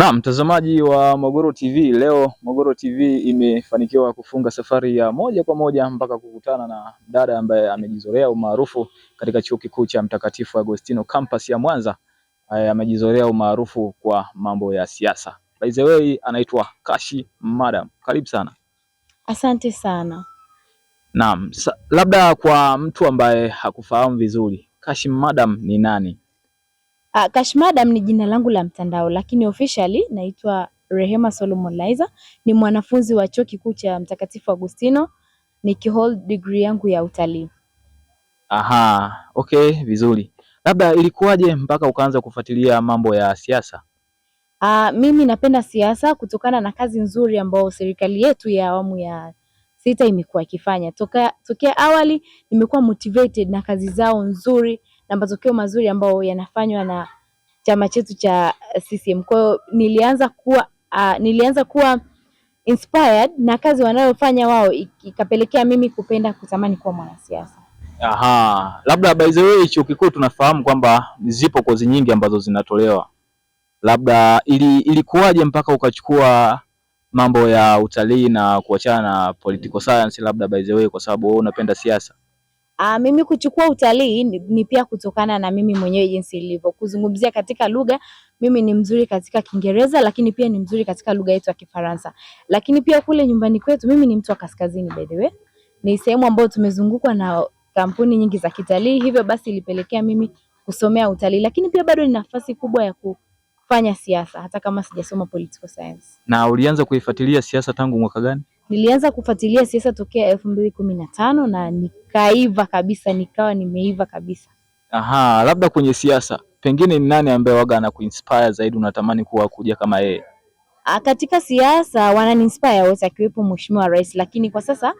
Na mtazamaji wa Mogoro TV, leo Mogoro TV imefanikiwa kufunga safari ya moja kwa moja mpaka kukutana na dada ambaye amejizolea umaarufu katika chuo kikuu cha Mtakatifu Agostino campus ya Mwanza. Amejizolea umaarufu kwa mambo ya siasa. By the way, anaitwa Kashi Madam. Karibu sana. Asante sana. Naam, labda kwa mtu ambaye hakufahamu vizuri, Kashi Madam ni nani? Kashi Madam ni jina langu la mtandao, lakini officially naitwa Rehema Solomon Laizer. Ni mwanafunzi wa chuo kikuu cha Mtakatifu Agostino, nikihold degree yangu ya utalii. Aha, okay, vizuri. Labda ilikuwaje mpaka ukaanza kufuatilia mambo ya siasa? Mimi napenda siasa kutokana na kazi nzuri ambayo serikali yetu ya awamu ya 6 imekuwa ikifanya. Tokea awali nimekuwa motivated na kazi zao nzuri na matokeo mazuri ambayo yanafanywa na chama chetu cha CCM. Kwa hiyo nilianza kuwa inspired na kazi wanayofanya wao, ikapelekea mimi kupenda kutamani kuwa mwanasiasa. Aha, labda by the way, chuo kikuu tunafahamu kwamba zipo kozi nyingi ambazo zinatolewa. Labda ilikuwaje mpaka ukachukua mambo ya utalii na kuachana na political science, labda by the way, kwa sababu wewe unapenda siasa? Mimi kuchukua utalii ni pia kutokana na mimi mwenyewe jinsi nilivyo. Kuzungumzia katika lugha, mimi ni mzuri katika Kiingereza, lakini pia ni mzuri katika lugha yetu ya Kifaransa. Lakini pia kule nyumbani kwetu, mimi ni mtu wa kaskazini by the way. Ni sehemu ambayo tumezungukwa na kampuni nyingi za kitalii, hivyo basi ilipelekea mimi kusomea utalii, lakini pia bado ni nafasi kubwa ya kufanya siasa hata kama sijasoma political science. Na ulianza kuifuatilia siasa tangu mwaka gani? Nilianza kufuatilia siasa tokea 2015 na nikaiva kabisa, nikawa nimeiva kabisa. Aha, labda kwenye siasa, pengine ni nani ambaye waga anakuinspire zaidi, unatamani kuja kama yeye? Katika siasa wananiinspire wote, akiwepo Mheshimiwa Rais, lakini kwa sasa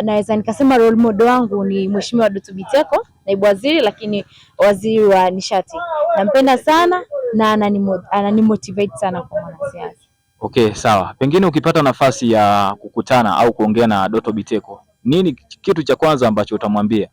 naweza nikasema role model wangu ni Mheshimiwa Doto Biteko, naibu waziri, lakini waziri wa nishati. Nampenda sana na ananimotivate sana kwa mwanasiasa. Okay, sawa. Pengine ukipata nafasi ya kukutana au kuongea na Doto Biteko, nini kitu cha kwanza ambacho utamwambia?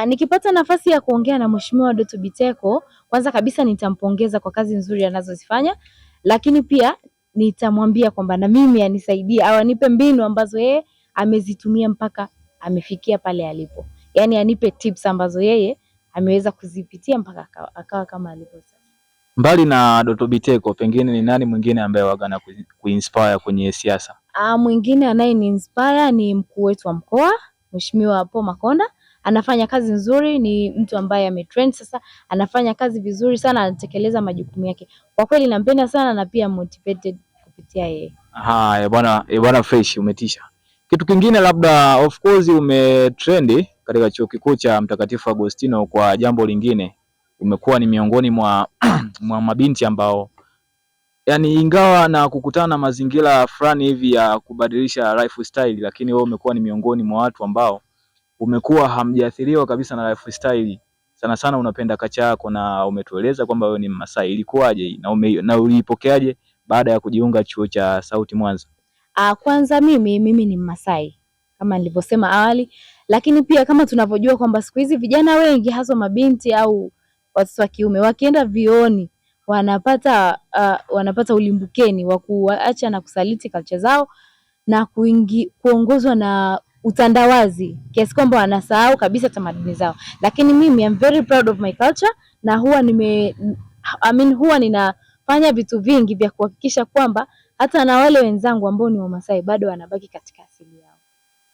Nikipata nafasi ya kuongea na Mheshimiwa Doto Biteko, kwanza kabisa nitampongeza kwa kazi nzuri anazozifanya, lakini pia nitamwambia kwamba na mimi anisaidie au anipe mbinu ambazo yeye amezitumia mpaka amefikia pale alipo. Yaani anipe tips ambazo yeye ameweza kuzipitia mpaka akawa kama alipo sasa. Mbali na Doto Biteko, pengine ni nani mwingine ambaye waga na kuinspire kwenye siasa? Mwingine anayeni-inspire ni mkuu wetu wa mkoa, Mheshimiwa Paul Makonda. Anafanya kazi nzuri, ni mtu ambaye ametrend sasa, anafanya kazi vizuri sana, anatekeleza majukumu yake. Kwa kweli nampenda sana na pia motivated kupitia yeye. Aha, bwana fresh, umetisha. Kitu kingine labda, of course umetrendi katika chuo kikuu cha Mtakatifu Agostino kwa jambo lingine. Umekuwa ni miongoni mwa mabinti ambao, yani ingawa na kukutana na mazingira fulani hivi ya kubadilisha lifestyle, lakini wewe umekuwa ni miongoni mwa watu ambao umekuwa hamjaathiriwa kabisa na lifestyle. Sana sana unapenda kacha yako na umetueleza kwamba wewe ni Mmasai. Ilikuwaje na ulipokeaje baada ya kujiunga chuo cha Sauti Mwanza? Kwanza mimi ni Mmasai kama nilivyosema awali, lakini pia kama tunavyojua kwamba siku hizi vijana wengi hasa mabinti au watoto wa kiume wakienda vioni wanapata ulimbukeni wa kuacha na kusaliti culture zao na kuongozwa na utandawazi kiasi kwamba wanasahau kabisa tamaduni zao. Lakini mimi I'm very proud of my culture na huwa ninafanya vitu vingi vya kuhakikisha kwamba hata na wale wenzangu ambao ni Wamasai bado wanabaki katika asili yao.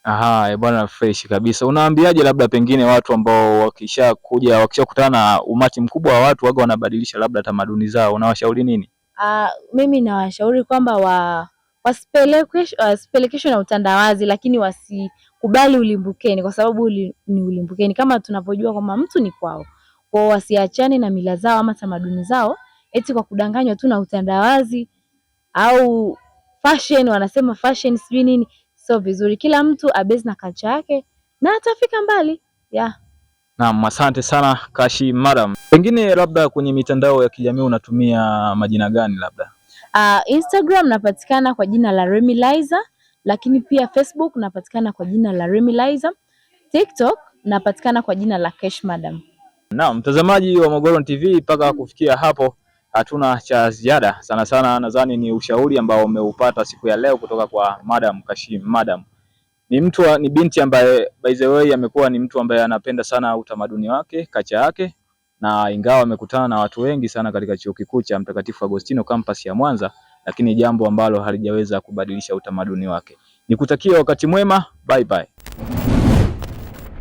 Aha, bwana fresh kabisa. Unaambiaje labda pengine watu ambao wakishakutana na umati mkubwa wa watu waga wanabadilisha labda tamaduni zao, unawashauri nini? Mimi nawashauri kwamba wasipelekeshwe na utandawazi, lakini wasikubali ulimbukeni, kwa sababu ni ulimbukeni. Kama tunavyojua kwamba mtu ni kwao, kwa wasiachane na mila zao ama tamaduni zao eti kwa kudanganywa tu na utandawazi au fashion, wanasema fashion sijui nini. So vizuri kila mtu abase na culture yake na atafika mbali. Naam, asante sana Kashi Madam. Pengine labda kwenye mitandao ya kijamii unatumia majina gani labda? Instagram napatikana kwa jina la Remy Laizer, lakini pia Facebook napatikana kwa jina la Remy Laizer. TikTok napatikana kwa jina la Kashi Madam. Naam, mtazamaji wa Mogoro TV, mpaka kufikia hapo hatuna cha ziada. Sana sana nadhani ni ushauri ambao umeupata siku ya leo kutoka kwa Madam Kashim. Madam ni binti ambaye by the way amekuwa ni mtu ambaye anapenda sana utamaduni wake, kacha yake, na ingawa amekutana na watu wengi sana katika chuo kikuu cha Mtakatifu Agostino campus ya Mwanza, lakini jambo ambalo halijaweza kubadilisha utamaduni wake. Nikutakia wakati mwema, bye bye.